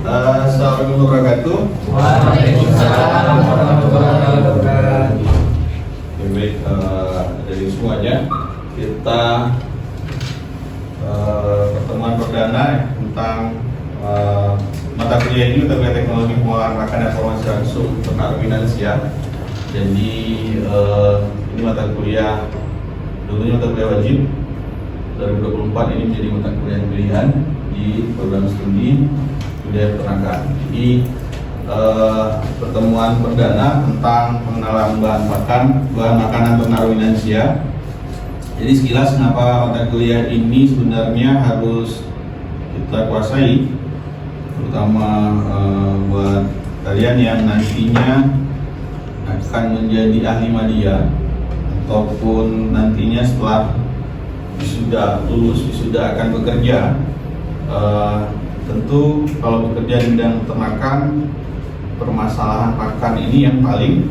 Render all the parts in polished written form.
Assalamualaikum warahmatullahi wabarakatuh. Waalaikumsalam warahmatullahi wabarakatuh. Baik, dari semuanya kita pertemuan perdana tentang mata kuliah ini mata kuliah teknologi pengelolaan makan dan informasi langsung ternak ruminansia. Jadi ini mata kuliah dulunya mata kuliah wajib. 2024 ini menjadi mata kuliah pilihan di program studi budaya peternakan. Jadi pertemuan perdana tentang pengenalan bahan makanan ternak ruminansia. Jadi sekilas kenapa mata kuliah ini sebenarnya harus kita kuasai, terutama buat kalian yang nantinya akan menjadi ahli media ataupun nantinya setelah lulus wisuda akan bekerja. Tentu kalau bekerja di bidang peternakan, permasalahan pakan ini yang paling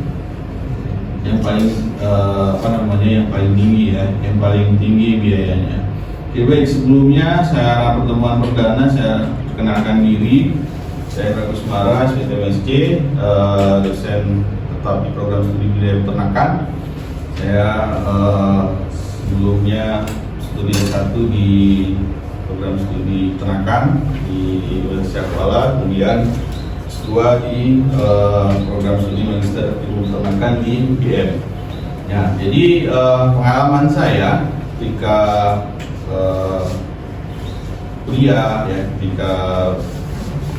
tinggi ya, yang paling tinggi biayanya. Oke, baik, sebelumnya saya pertemuan perdana saya perkenalkan diri. Saya Pragus Mara, SPTMSC, dosen tetap di program studi budaya peternakan. Saya sebelumnya studi S1 di program studi peternakan di Universitas Kuala, kemudian S2 di program studi magister ilmu peternakan di UGM. Ya, jadi pengalaman saya ketika kuliah ya, ketika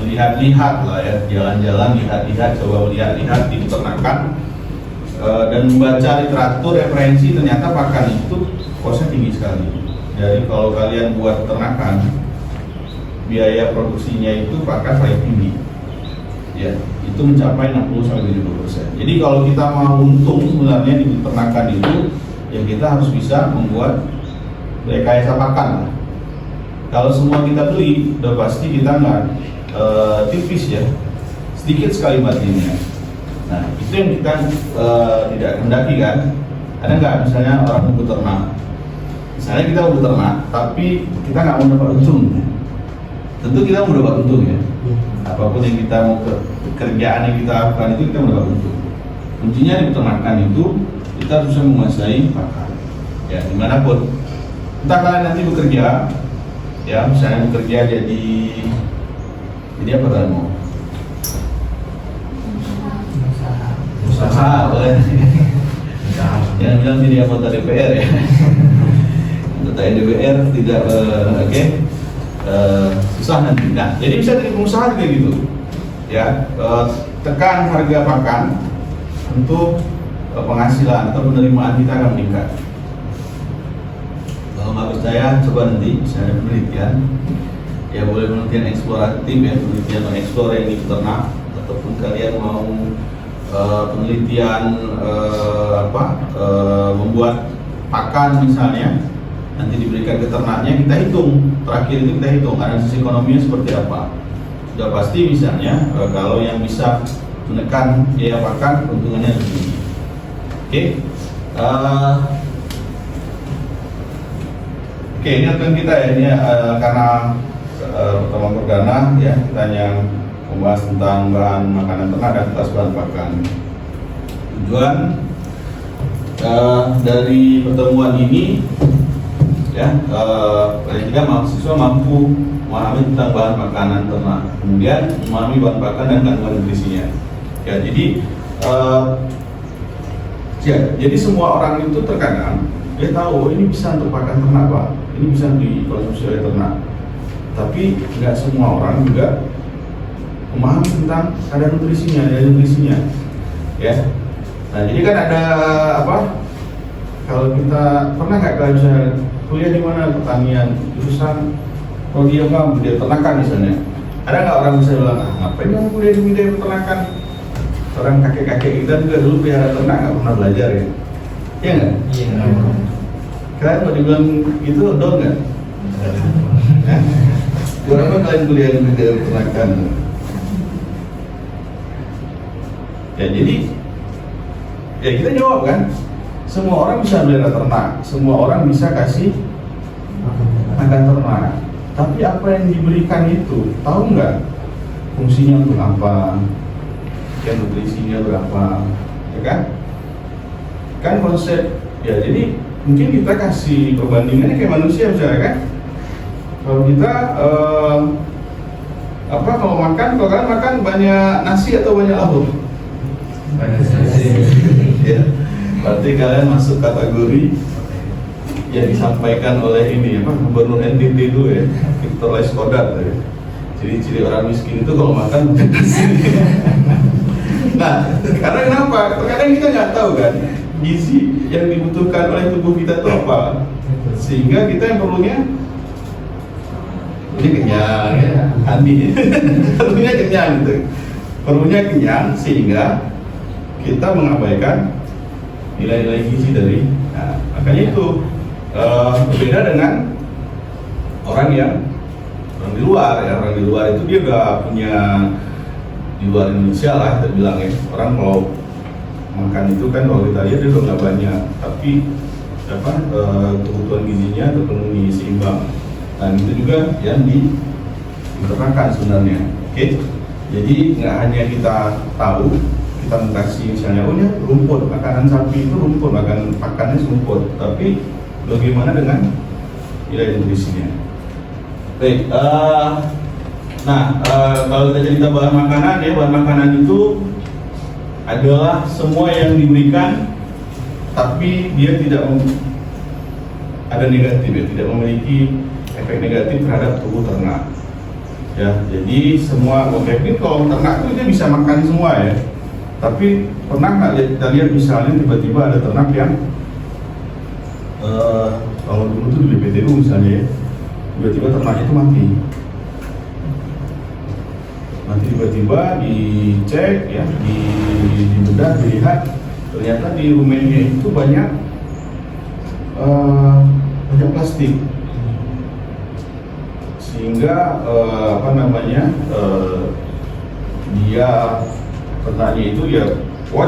melihat-lihat lah ya, jalan-jalan, lihat-lihat, coba melihat-lihat di peternakan dan membaca literatur referensi, ternyata pakan itu kosnya tinggi sekali. Jadi kalau kalian buat peternakan, biaya produksinya itu pakan paling tinggi. Ya, itu mencapai 60-70%. Jadi kalau kita mau untung sebenarnya di peternakan itu, ya kita harus bisa membuat rekayasa pakan. Kalau semua kita beli, udah pasti kita nggak tipis ya, sedikit sekali marginnya. Nah, itu yang kita tidak kendaki kan. Ada nggak misalnya orang mau beternak? Misalnya kita mau beternak, tapi kita nggak mau dapat untung. Tentu kita mau dapat untung ya. Apapun yang kita mau kerjaan yang kita lakukan itu kita mau dapat untung. Kuncinya di peternakan itu kita harus bisa menguasai pakan. Ya, dimanapun. Entah kalian nanti bekerja, ya misalnya bekerja jadi apa kalian mau? Usaha, boleh. Jangan bilang jadi anggota DPR ya. Anggota DPR tidak susah nanti. Nah, jadi bisa jadi pengusaha kayak gitu. Ya, tekan harga pakan untuk penghasilan atau penerimaan kita akan meningkat. Kalau nggak percaya, coba nanti misalnya penelitian. Ya boleh penelitian eksploratif ya, penelitian mengeksplor yang di peternak, ataupun kalian mau penelitian membuat pakan misalnya, nanti diberikan ke ternaknya, kita hitung, terakhir itu kita hitung analisis ekonominya seperti apa. Sudah pasti misalnya kalau yang bisa menekan biaya pakan keuntungannya lebih tinggi. Oke, ini akan kita ya, ini karena pertemuan perdana ya, kita yang membahas tentang bahan makanan ternak dan atas bahan pakan. Tujuan dari pertemuan ini ya, paling tidak mahasiswa mampu memahami tentang bahan makanan ternak, kemudian memahami bahan pakan dan kandungan nutrisinya. Ya, jadi semua orang itu terkadang dia tahu ini bisa untuk pakan ternak Pak, ini bisa dikonsumsi oleh ternak. Tapi nggak semua orang juga memahami tentang kadar nutrisinya, ya. Nah, jadi kan ada kalau kita pernah nggak kalian bisa kuliah di mana pertanian, jurusan prodi apa, budaya peternakan misalnya. Ada nggak orang bisa bilang, ngapain kamu kuliah di budaya peternakan? Orang kakek-kakek kita juga dulu pelihara ternak nggak pernah belajar ya, iya nggak? Iya. Kalian mau dibilang gitu dong nggak? Berapa kalian kuliah di budaya peternakan? Ya jadi, ya kita jawab kan, semua orang bisa melihara ternak, semua orang bisa kasih makan ternak. Tapi apa yang diberikan itu, tahu nggak? fungsinya untuk apa, ya nutrisinya berapa, ya kan? Kan konsep ya, jadi mungkin kita kasih perbandingannya kayak manusia misalnya kan. Kalau kita kalau kalian makan banyak nasi atau banyak lauk? Ya, berarti kalian masuk kategori yang disampaikan oleh ini Gubernur NTT itu ya, Victor Laiskodat ya. Jadi ciri orang miskin itu kalau makan nasi. Nah, karena kenapa? Terkadang kita nggak tahu kan gizi yang dibutuhkan oleh tubuh kita itu apa, sehingga kita yang perlunya ini kenyang ya, Andi perlunya kenyang gitu, perlunya kenyang sehingga kita mengabaikan nilai-nilai gizi dari. Nah, makanya itu berbeda dengan orang di luar ya. Orang di luar itu dia udah punya, di luar Indonesia lah kita bilang ya, orang kalau makan itu kan kalau kita lihat dia udah nggak banyak, tapi kebutuhan gizinya terpenuhi seimbang. Dan itu juga yang diterapkan sebenarnya. Oke, jadi nggak hanya kita tahu, kita mengkasih misalnya, oh ya rumput, makanan sapi itu rumput, pakannya rumput, tapi bagaimana dengan nilai nutrisinya? Baik, kalau kita cerita bahan makanan ya, bahan makanan itu adalah semua yang diberikan, tapi dia tidak ada negatif ya, tidak memiliki efek negatif terhadap tubuh ternak. Ya, jadi semua mungkin kalau ternak itu dia bisa makan semua ya. Tapi pernah nggak kita lihat misalnya tiba-tiba ada ternak yang kalau dulu tuh di BPTU misalnya ya, tiba-tiba ternaknya itu mati. Nanti tiba-tiba dicek ya, dibedah, dilihat, ternyata di rumahnya itu banyak plastik, sehingga dia ternaknya itu ya,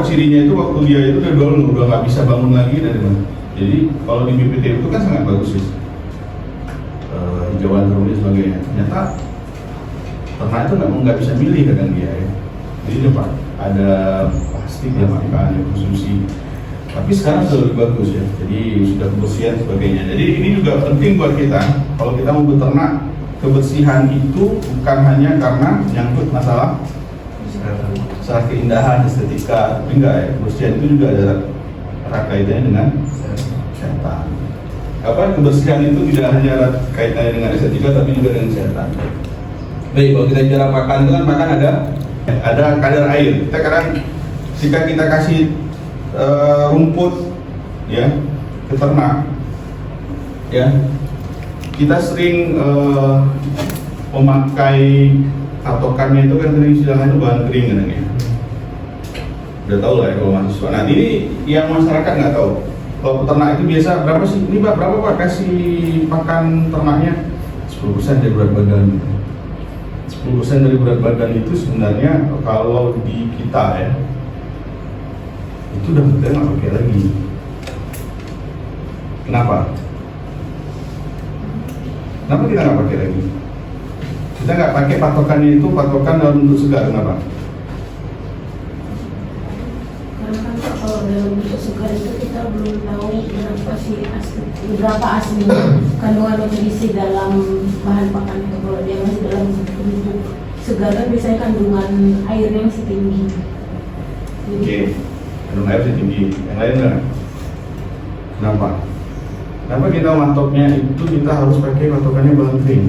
cirinya itu waktu dia itu udah nggak bisa bangun lagi dari mana. Jadi kalau di BPT itu kan sangat bagus sih, hijauan terus sebagainya. Ternyata ternak itu nggak bisa milih kadang dia ya. Jadi coba ada plastik dia makan, ya konsumsi. Tapi sekarang sudah lebih bagus ya. Jadi sudah kebersihan sebagainya. Jadi ini juga penting buat kita. Kalau kita mau beternak, kebersihan itu bukan hanya karena menyangkut masalah keindahan, estetika, tapi enggak ya. Kebersihan itu juga ada kaitannya dengan kesehatan. Kebersihan itu tidak hanya kaitannya dengan estetika, tapi juga dengan kesehatan. Baik, kalau kita bicara makan itu kan makan ada kadar air. Kita kadang jika kita kasih rumput ya ke ternak ya, kita sering memakai patokannya itu kan sering istilahnya itu bahan kering kan ya. Udah tahu lah ya kalau mahasiswa. Nah ini yang masyarakat nggak tahu. Kalau peternak itu biasa berapa sih? Ini Pak, berapa Pak kasih pakan ternaknya? 10% dari berat badan. 10% dari berat badan itu sebenarnya kalau di kita ya, itu udah kita nggak pakai lagi. Kenapa? Kenapa kita nggak pakai lagi? Kita nggak pakai patokannya itu patokan dalam bentuk segar. Kenapa? Karena kan kalau dalam bentuk segar itu kita belum tahu berapa aslinya kandungan nutrisi dalam bahan pakan itu. Kalau dia masih dalam bentuk segar kan biasanya kandungan airnya masih tinggi. Oke, kandungan air masih tinggi. Yang lain enggak? Kenapa? Kenapa kita matoknya itu kita harus pakai patokannya bahan kering?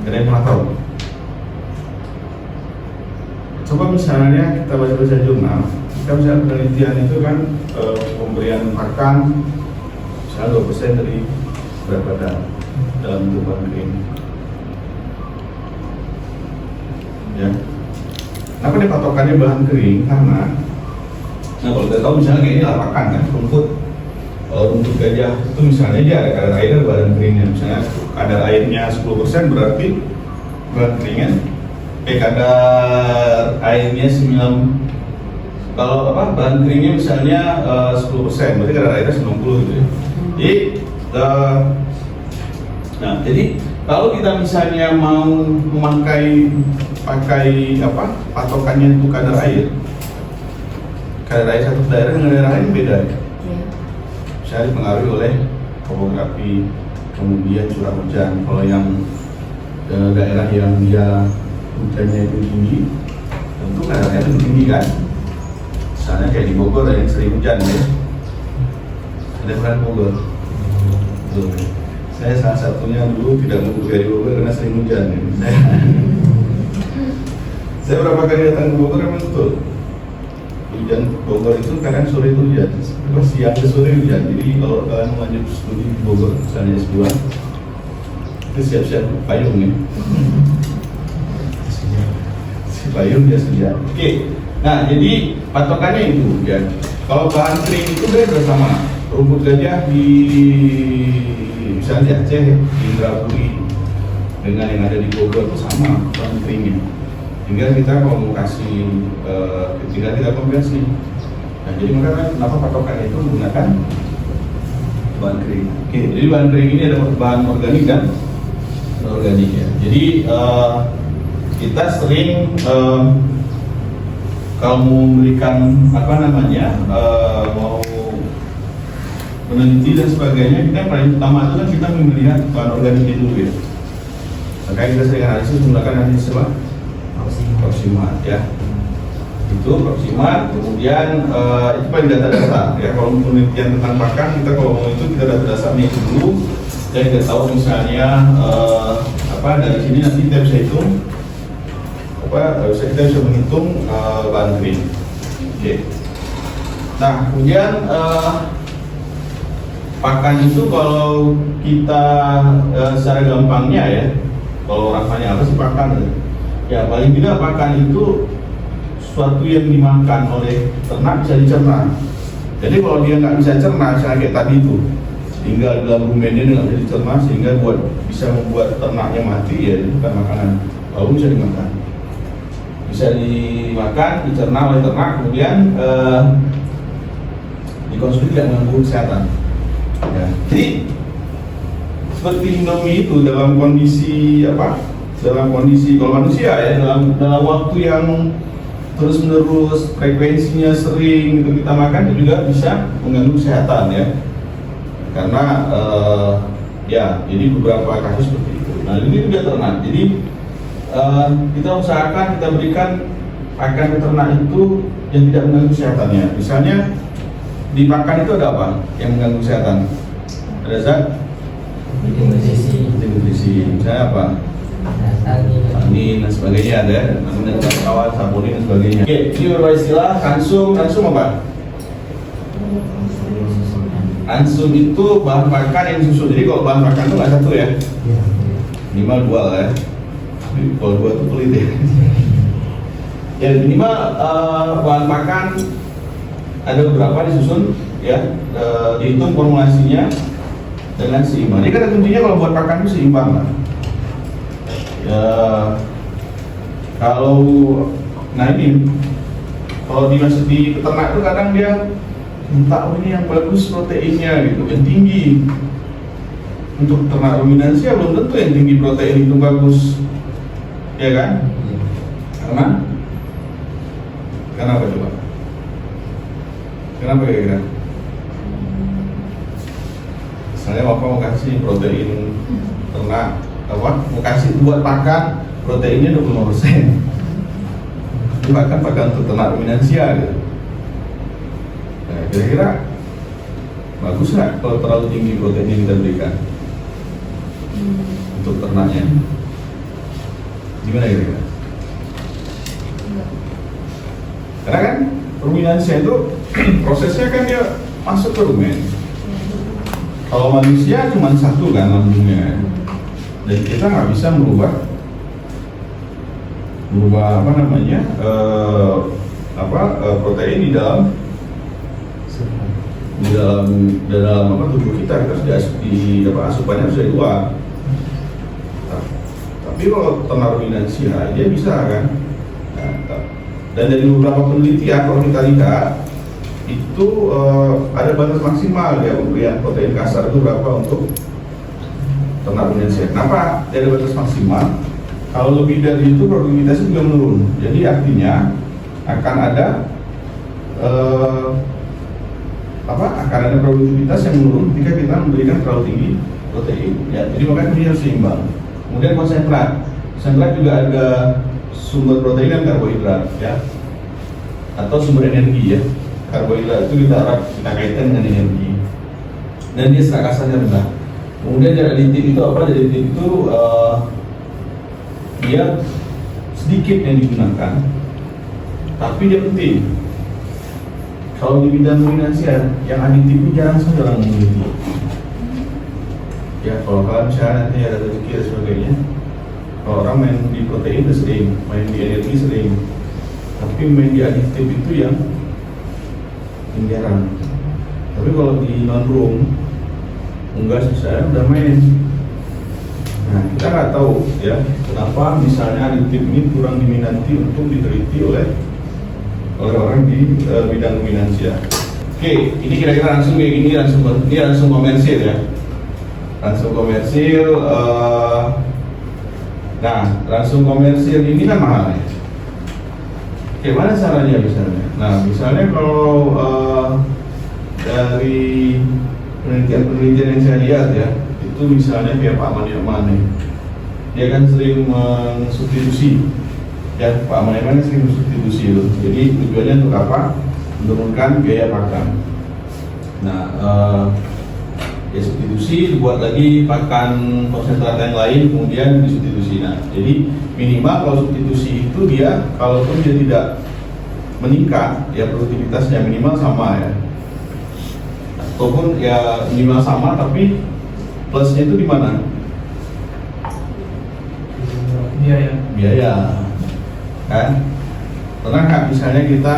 Ada yang pernah tahu? Coba misalnya kita baca-baca jurnal, kita misalnya penelitian itu kan pemberian pakan misalnya 2% dari berat badan dalam bentuk bahan kering. Ya. Kenapa dia patokannya bahan kering? Karena kalau kita tahu misalnya kayak ini pakan kan, rumput. Kalau rumput gajah itu misalnya dia ada kadar air bahan keringnya, misalnya kadar airnya 10% berarti bahan keringnya kadar airnya 9, kalau bahan keringnya misalnya 10%, berarti kadar airnya 90 gitu ya. Jadi Kalau kita misalnya mau pakai apa patokannya itu kadar air satu daerah dengan daerah lain beda ya. Bisa dipengaruhi oleh topografi, kemudian curah hujan. Kalau yang daerah yang dia hujannya itu tinggi, tentu kadarnya lebih tinggi kan. Misalnya kayak di Bogor yang sering hujan ya. Ada pernah di Bogor? Tuh. Saya salah satunya dulu tidak mau kuliah di Bogor karena sering hujan ya. Saya berapa kali datang ke Bogor memang betul. Hujan Bogor itu kadang sore itu hujan, siang ke sore hujan. Jadi kalau kalian mau lanjut studi di Bogor, misalnya S2, itu siap-siap payung ya. Si payung dia sedia. Oke, nah jadi patokannya itu ya. Kalau bahan kering itu udah sama. Rumput gajah di misalnya di Aceh, di Indrapuri dengan yang ada di Bogor itu sama bahan keringnya. Tinggal kita kalau mau kasih, tinggal kita konversi. Nah, jadi makanya kenapa patokan itu menggunakan bahan kering. Oke, jadi bahan kering ini ada bahan organik dan organik ya. Jadi kita sering kalau mau memberikan apa namanya mau meneliti dan sebagainya, kita yang paling utama itu kan kita melihat bahan organiknya dulu ya. Makanya kita sering analisis menggunakan analisis apa? Proximat ya. Itu Proximat, kemudian itu paling data-data ya. Kalau penelitian tentang pakan, kita kalau mau itu kita data-datanya dulu dan kita tahu misalnya apa dari sini nanti kita bisa hitung apa, kita bisa menghitung bahan kering. Oke. Nah kemudian pakan itu kalau kita secara gampangnya ya, kalau orang tanya apa sih pakan ya, paling tidak pakan itu sesuatu yang dimakan oleh ternak bisa dicerna. Jadi kalau dia nggak bisa cerna, misalnya kayak tadi itu tinggal dalam rumennya nggak bisa dicerna sehingga bisa membuat ternaknya mati, ya itu bukan makanan. Lalu bisa dimakan, dicerna oleh ternak, kemudian dikonsumsi tidak mengganggu kesehatan. Ya. Jadi seperti Indomie itu dalam kondisi apa? Dalam kondisi kalau manusia ya dalam waktu yang terus menerus frekuensinya sering itu kita makan itu juga bisa mengganggu kesehatan ya. Karena ya jadi beberapa kasus seperti itu. Nah ini juga ternak. Jadi kita usahakan kita berikan pakan ternak itu yang tidak mengganggu kesehatannya. Misalnya di pakan itu ada apa yang mengganggu kesehatan? Ada zat nutrisi. Misalnya apa? Tanin dan sebagainya ada, kemudian kawan, saponin dan sebagainya. Oke, ini beberapa istilah. Kansum apa? Kansum itu bahan pakan yang susu. Jadi kalau bahan pakan itu nggak satu ya, minimal dua lah ya. Kalau dua itu pelit ya. Ya minimal bahan pakan ada beberapa disusun ya, dihitung formulasinya dengan seimbang. Ini kan kuncinya kalau buat pakan itu seimbang lah. Ya, kalau ini kalau dimasuk di peternak itu kadang dia minta ini yang bagus proteinnya gitu, yang tinggi. Untuk ternak ruminansi ya belum tentu yang tinggi protein itu bagus, ya kan? Kenapa coba? Kenapa kira-kira? Misalnya bapak mau kasih protein ternak apa? Mau kasih buat pakan proteinnya 25%. Bahkan pakan untuk ternak ruminansia gitu. Nah, kira-kira bagus nggak kalau terlalu tinggi protein yang kita berikan untuk ternaknya? Gimana kira-kira? Karena kan ruminansia itu prosesnya kan dia masuk ke rumen. Kalau manusia cuma satu kan lambungnya, dan kita nggak bisa merubah apa namanya protein di dalam apa tubuh kita harus asupannya harus dari luar. Tapi kalau ternak ruminansia dia bisa kan. Dan dari beberapa penelitian kalau kita lihat itu ada batas maksimal ya pemberian protein kasar itu berapa untuk ternak ruminansia. Kenapa dia ada batas maksimal? Kalau lebih dari itu produktivitasnya juga menurun. Jadi artinya akan ada akan ada produktivitas yang menurun ketika kita memberikan terlalu tinggi protein. Ya, jadi makanya dia harus seimbang. Kemudian konsentrat juga ada sumber protein dan karbohidrat, ya, atau sumber energi, ya. Karbohidrat itu kita kaitkan dengan energi. Dan dia serat kasarnya rendah. Kemudian dari aditif itu apa? Dari aditif itu dia sedikit yang digunakan, tapi dia penting. Kalau di bidang ruminansia, yang aditif ini jarang sekali orang meneliti. Ya, kalau kalian misalnya nanti ada rezeki dan sebagainya, kalau orang main di protein itu sering, main di energi sering, tapi main di aditif itu yang jarang. Tapi kalau di non-room, enggak, saya udah main. Nah, kita nggak tahu ya kenapa misalnya aditif ini kurang diminati untuk diteliti oleh orang di bidang ruminansia. Oke, ini kira-kira langsung kayak gini, langsung komersil, ya. Langsung komersil. Nah, langsung komersil ini kan mahal, ya. Oke, mana caranya misalnya? Nah, misalnya kalau dari penelitian yang saya lihat, ya, itu misalnya kayak Pak Mani, dia kan sering mensubstitusi, ya, Pak Mani sering mensubstitusi itu. Jadi tujuannya untuk apa? Menurunkan biaya pakan. Nah, ya substitusi, dibuat lagi pakan konsentrat yang lain, kemudian disubstitusi. Nah, jadi minimal kalau substitusi itu dia, kalaupun dia tidak meningkat, ya produktivitasnya minimal sama, ya. Ataupun ya minimal sama, tapi plusnya itu di mana? Biaya, kan? Pernah nggak misalnya kita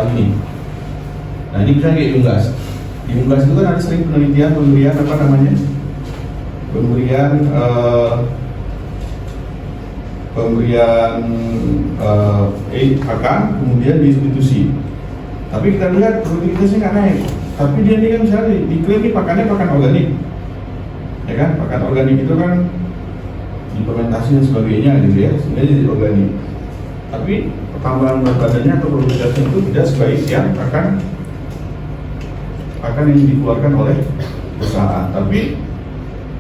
ini? Nah, ini misalnya kayak unggas. Di unggas itu kan ada sering penelitian pemberian apa namanya? Pemberian pakan, kemudian disubstitusi. Tapi kita lihat produktivitasnya nggak naik. Tapi dia ini kan misalnya diklaim ini pakannya pakan organik, ya kan? Pakan organik itu kan difermentasi dan sebagainya, gitu ya, sehingga jadi organik. Tapi pertambahan berat badannya atau produktivitasnya itu tidak sebaik yang pakan yang dikeluarkan oleh perusahaan. Tapi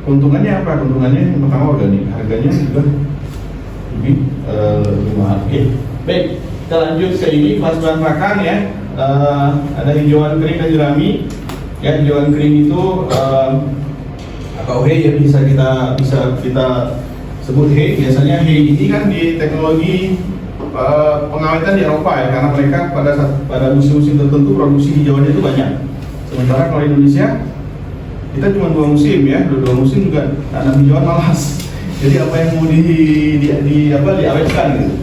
keuntungannya apa? Keuntungannya yang pertama organik, harganya juga lebih mahal. Oke, baik, kita lanjut ke ini kelas bahan pakan, ya. Ada hijauan kering dan jerami, ya. Hijauan kering itu atau hay, ya, bisa kita sebut hay. Biasanya hay ini kan di teknologi pengawetan di Eropa, ya, karena mereka pada musim-musim tertentu produksi hijauannya itu banyak. Sementara kalau Indonesia kita cuma 2 musim, ya, 2 musim juga tanam hijauan malas. Jadi apa yang mau diawetkan gitu.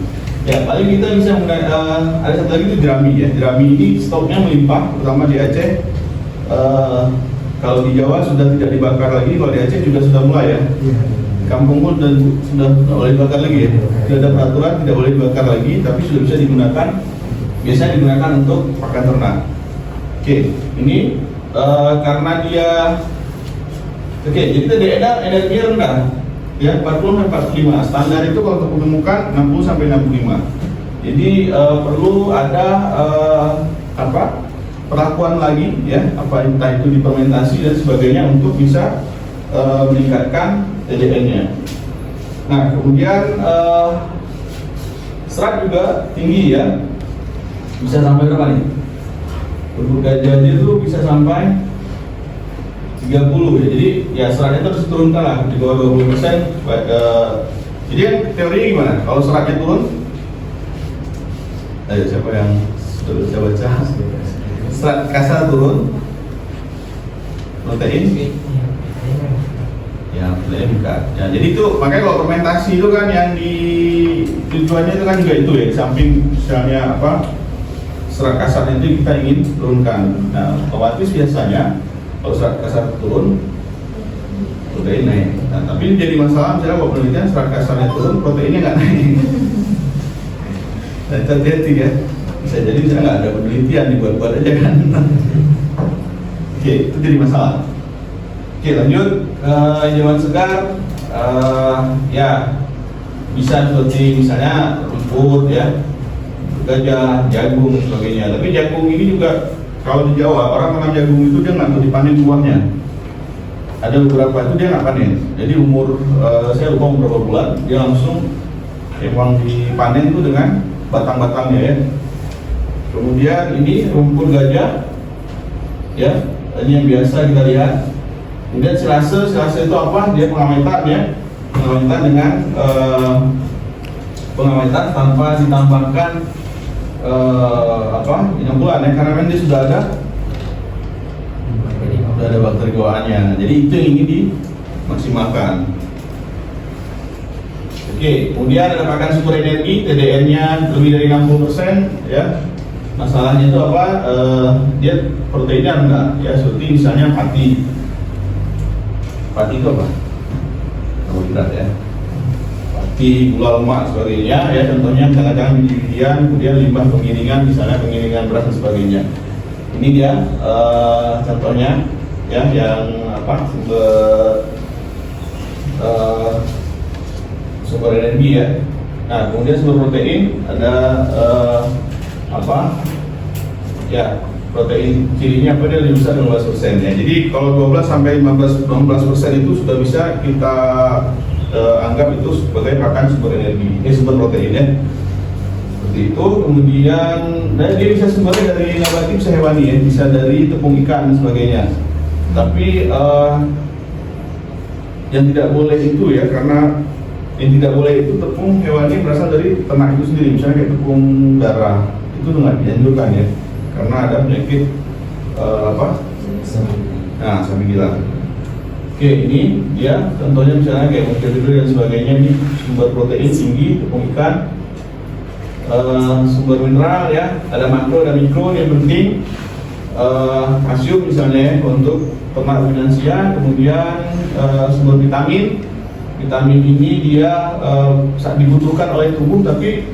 Ya, paling kita bisa ada satu lagi itu jerami, ya. Jerami ini stoknya melimpah, terutama di Aceh. Kalau di Jawa sudah tidak dibakar lagi, kalau di Aceh juga sudah mulai, ya. Kampung pun sudah tidak boleh dibakar lagi, ya. Sudah ada peraturan tidak boleh dibakar lagi, tapi sudah bisa digunakan. Biasanya digunakan untuk pakan ternak. Oke, ini karena dia jadi energi rendah. Ya, 40-45. Standar itu kalau untuk pegemukan 60-65. Jadi perlu ada perlakuan lagi, ya, entah itu difermentasi dan sebagainya untuk bisa meningkatkan TDN-nya. Nah, kemudian serat juga tinggi, ya. Bisa sampai berapa nih? Untuk gajah itu bisa sampai 30, ya. Jadi ya seratnya terus turunkan lah di bawah 20%. Jadi teorinya gimana? Kalau seratnya turun, ayo siapa yang sudah baca? Serat kasar turun, protein, ya protein meningkat. Ya, jadi itu makanya kalau fermentasi itu kan yang tujuannya itu kan juga itu, ya. Di samping misalnya serat kasarnya itu kita ingin turunkan. Nah, otomatis biasanya kalau serat kasar turun, protein naik. Nah, tapi ini jadi masalah misalnya kalau penelitian serat kasarnya turun, proteinnya nggak naik. Nah, hati-hati, ya. Bisa jadi misalnya nggak ada penelitian, dibuat-buat aja kan. Oke, itu jadi masalah. Oke, lanjut. Hijauan segar, ya bisa seperti misalnya rumput ya, gajah, jagung dan sebagainya. Tapi jagung ini juga kalau di Jawa orang tanam jagung itu dia nggak dipanen buahnya. Ada beberapa itu dia nggak panen. Jadi umur saya lupa umur berapa bulan dia langsung emang dipanen itu dengan batang-batangnya ya. Kemudian ini rumput gajah, ya ini yang biasa kita lihat. Kemudian silase itu apa? Dia pengawetan ya, pengawetan dengan pengawetan tanpa ditambahkan inokulan ya, karena memang dia sudah ada bakteri bawaannya. Jadi itu yang ingin dimaksimalkan. Oke, kemudian ada pakan sumber energi, TDN-nya lebih dari 60% ya. Masalahnya itu apa? Dia proteinnya enggak ya, seperti misalnya pati. Pati itu apa? Karbohidrat ya. Pati, gula lemak sebagainya ya. Contohnya jangan-jangan biji-bijian, kemudian limbah penggilingan, misalnya penggilingan beras dan sebagainya. Ini dia contohnya ya, yang apa? Sumber energi ya. Nah, kemudian sumber protein ada ya, protein cirinya apa? Dia lebih besar 12% ya. Jadi kalau 12 sampai 15% itu sudah bisa kita anggap itu sebagai pakan sumber energi, sumber protein ya. Seperti itu. Kemudian dia bisa sumbernya dari nabati, bisa hewani ya, bisa dari tepung ikan dan sebagainya. Tapi yang tidak boleh itu ya, karena yang tidak boleh itu tepung hewani berasal dari ternak itu sendiri, misalnya kayak tepung darah, itu nggak dianjurkan ya, karena ada penyakit sapi gila. Oke, ini dia contohnya misalnya kayak monkeypox dan sebagainya. Ini sumber protein tinggi, tepung ikan. Sumber mineral ya, ada makro dan mikro yang penting. Kalsium misalnya untuk ternak ruminansia. Kemudian sumber vitamin. Vitamin ini dia dibutuhkan oleh tubuh, tapi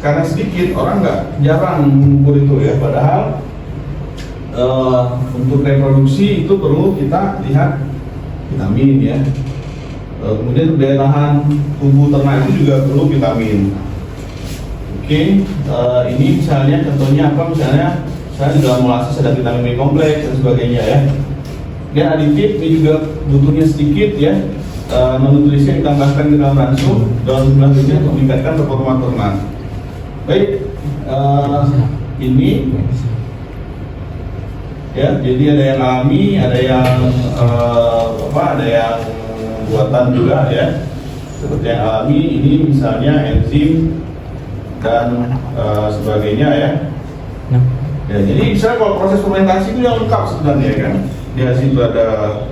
karena sedikit orang jarang mengukur itu ya. Padahal untuk reproduksi itu perlu kita lihat vitamin ya. Kemudian daya tahan tubuh ternak itu juga perlu vitamin. Oke, ini misalnya contohnya apa? Misalnya di dalam molasses ada vitamin B kompleks dan sebagainya ya. Dan aditif ini juga butuhnya sedikit ya. Non-nutrisi yang ditambahkan ke dalam ransum dalam jumlah tinggi untuk meningkatkan performa ternak. Baik, ini ya, jadi ada yang alami, ada yang ada yang buatan juga ya. Seperti yang alami ini misalnya enzim dan sebagainya ya. Ya, jadi misalnya kalau proses fermentasi itu yang lengkap sebenarnya kan. Di situ ada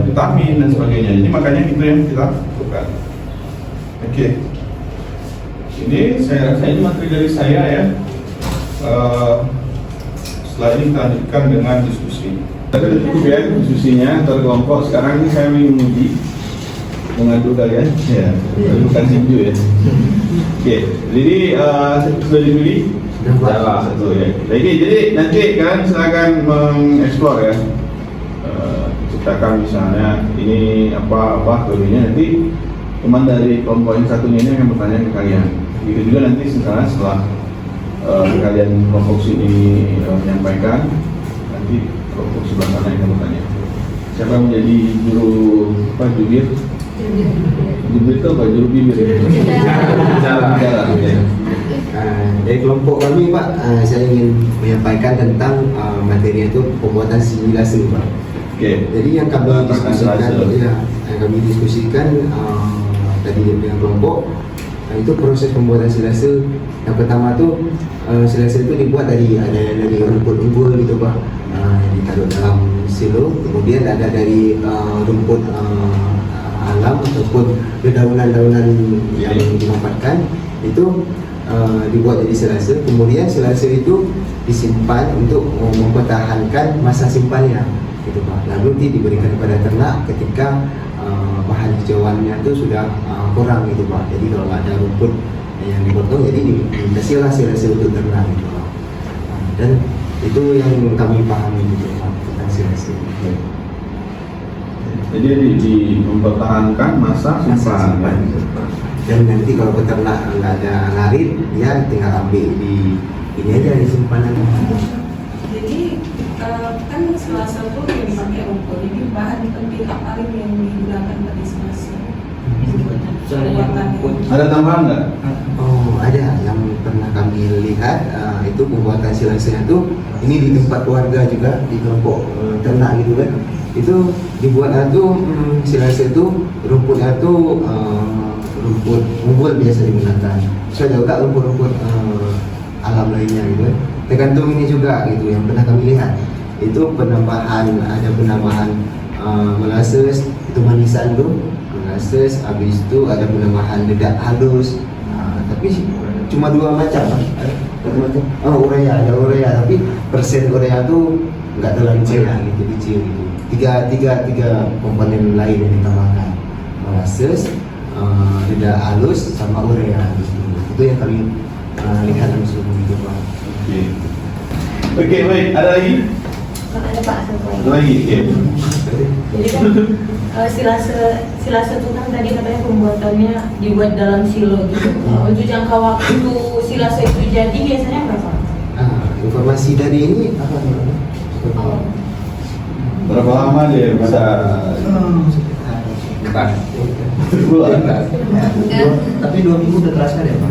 vitamin dan sebagainya. Jadi makanya itu yang kita lakukan. Oke. Ini saya rasa ini materi dari saya ya. Setelah ini kita lanjutkan dengan diskusi. Tadi cukup ya diskusinya antar kelompok. Sekarang ini saya menguji mengadu kalian. Ya, bukan tinju ya. Oke. Jadi sudah dipilih? Salah satu ya. Jadi nanti kalian silakan mengeksplor ya. Ciptakan misalnya ini apa sebagainya, nanti teman dari kelompok yang satunya ini akan bertanya ke kalian. Begitu juga nanti setelah kalian kelompok sini menyampaikan, nanti kelompok sebelah sana yang akan bertanya. Siapa yang menjadi jubir? Jubir itu apa? Juru bibir ya? Bicara ya. Dari kelompok kami Pak, saya ingin menyampaikan tentang materi itu pembuatan simulasi Pak. Jadi yang kami diskusikan, tadi dengan kelompok itu proses pembuatan silase. Yang pertama tuh silase itu dibuat dari rumput unggul gitu Pak, yang ditaruh dalam silo. Kemudian ada dari rumput alam ataupun dedaunan-daunan yang dimanfaatkan itu dibuat jadi silase. Kemudian silase itu disimpan untuk mempertahankan masa simpannya gitu Pak. Lalu diberikan kepada ternak ketika bahan hijauannya itu sudah kurang gitu Pak. Jadi kalau ada rumput yang dipotong, jadi dikasihlah silase untuk ternak gitu Pak. Dan itu yang kami pahami gitu Pak tentang silase. Jadi mempertahankan masa simpan. Dan nanti kalau peternak nggak ada ngarit, dia tinggal ambil di ini aja di simpanan. Jadi kan selasa itu yang dipakai rumput. Jadi bahan penting apa ini yang digunakan pada selasa? Ada tambahan nggak? Oh, ada yang pernah kami lihat itu pembuatan silasanya tuh ini di tempat keluarga juga di kelompok ternak gitu kan. Itu dibuat tuh silase itu rumputnya tuh rumput unggul biasa digunakan. So juga rumput-rumput alam lainnya gitu kan. Tergantung ini juga gitu yang pernah kami lihat. Itu penambahan molasses itu manisan tuh molasses, habis itu ada penambahan dedak halus. Tapi cuma 2 macam urea, ada urea tapi persen urea tuh nggak terlalu kecil gitu, kecil gitu. Tiga komponen lain yang ditambahkan, molasses, dedak halus sama urea gitu. Itu yang kami lihat langsung gitu Pak. Oke, baik. Ada lagi? Ada Pak, satu Ada lagi? Jadi kan silase itu kan tadi katanya pembuatannya dibuat dalam silo gitu. Untuk jangka waktu silase itu jadi biasanya berapa? Informasi dari ini apa namanya? Berapa lama dia bisa? Sebulan. Tapi 2 minggu udah terasa deh Pak.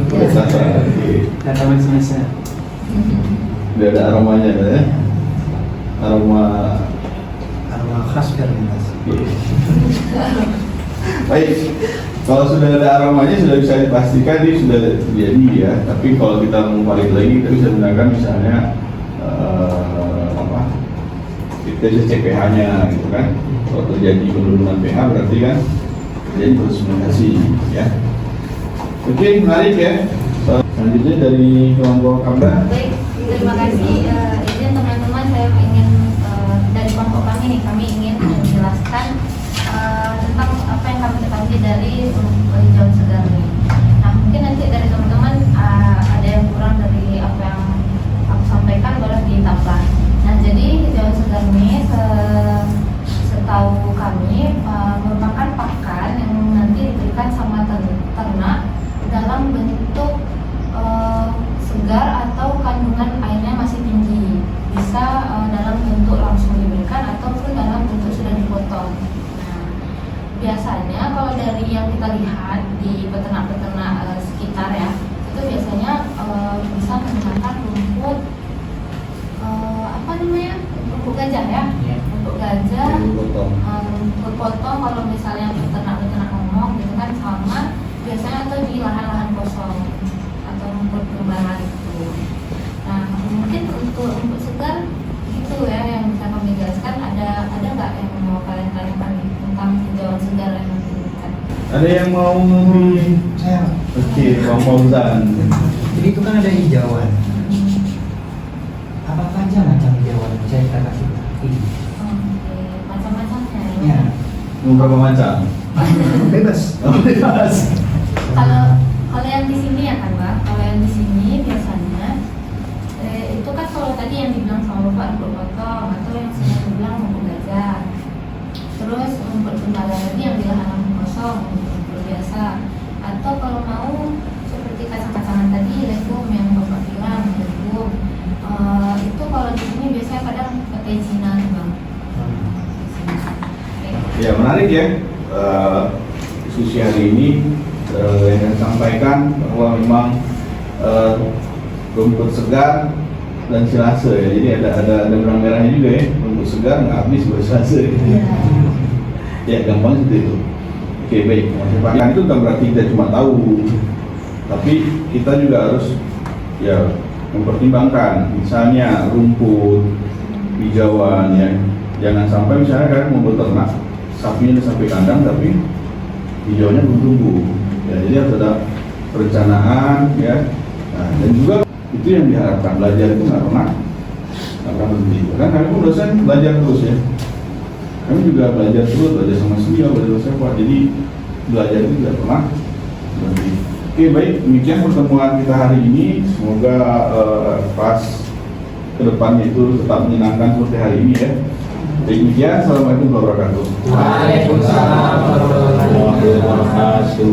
Kata semester. Udah ada aromanya ya? Aroma khas kan Mas. Baik, kalau sudah ada aromanya sudah bisa dipastikan ini sudah terjadi ya. Tapi kalau kita mau balik lagi, kita bisa gunakan misalnya kita bisa cek pH-nya gitu kan. Kalau terjadi penurunan pH berarti kan terjadi fermentasi ya. Oke, menarik ya. Selanjutnya dari kelompok Kamda. Baik, terima kasih. Izin teman-teman, saya ingin dari kelompok kami ingin menjelaskan tentang apa yang kami ketahui dari hijauan segar ini. Nah, mungkin nanti dari teman-teman ada yang kurang dari apa yang aku sampaikan boleh ditambah. Nah, jadi hijauan segar ini setahu kami merupakan pakan yang nanti diberikan sama ternak dalam bentuk segar atau kandungan airnya masih tinggi, bisa dalam bentuk langsung diberikan ataupun dalam bentuk sudah dipotong. Nah, biasanya kalau dari yang kita lihat di peternak-peternak sekitar ya, itu biasanya bisa menggunakan rumput apa namanya, rumput gajah ya, rumput gajah, rumput potong kalau misalnya peternak-peternak ngomong gitu kan, sama biasanya atau di lahan-lahan kosong atau rumput kembaran itu. Nah, mungkin untuk rumput segar itu ya yang bisa kami jelaskan. Ada nggak yang mau kalian tanyakan tentang hijauan segar yang diberikan? Ada yang mau lebih? Saya. Oke, Bang Fauzan. Jadi itu kan ada hijauan. Apa aja macam hijauan? Saya kita kasih ini. Oke, macam-macamnya ya. Ya. Berapa macam? Bebas. Bebas. Kalau yang di sini ya kan Mbak, kalau yang di sini biasanya itu kan kalau tadi yang dibilang sama Bapak rumput potong atau yang saya bilang rumput gajah, terus rumput gembala tadi yang di lahan kosong, rumput biasa, atau kalau mau seperti kacang-kacangan tadi legum yang Bapak bilang legum, itu kalau di sini biasanya kadang pakai Cina tuh Bang. Ya, menarik ya. Diskusi hari ini yang saya sampaikan bahwa memang rumput segar dan silase ya. Jadi ada benang merahnya juga ya. Rumput segar nggak habis buat silase. Ya, gampang seperti itu. Oke, baik. Pakan itu bukan berarti kita cuma tahu, tapi kita juga harus ya mempertimbangkan. Misalnya rumput, hijauan ya. Jangan sampai misalnya kalian mau beternak, sapinya udah sampai kandang tapi hijauannya belum tumbuh. Ya, jadi harus ada perencanaan ya. Nah, dan juga itu yang diharapkan, belajar itu nggak pernah berhenti. Kan kami pun dosen belajar terus ya. Kami juga belajar terus, belajar sama Sia, belajar sama siapa. Jadi belajar itu tidak pernah berhenti. Oke, baik, demikian pertemuan kita hari ini. Semoga pas kedepannya itu tetap menyenangkan seperti hari ini ya. Demikian, assalamualaikum warahmatullahi wabarakatuh. Waalaikumsalam warahmatullahi wabarakatuh.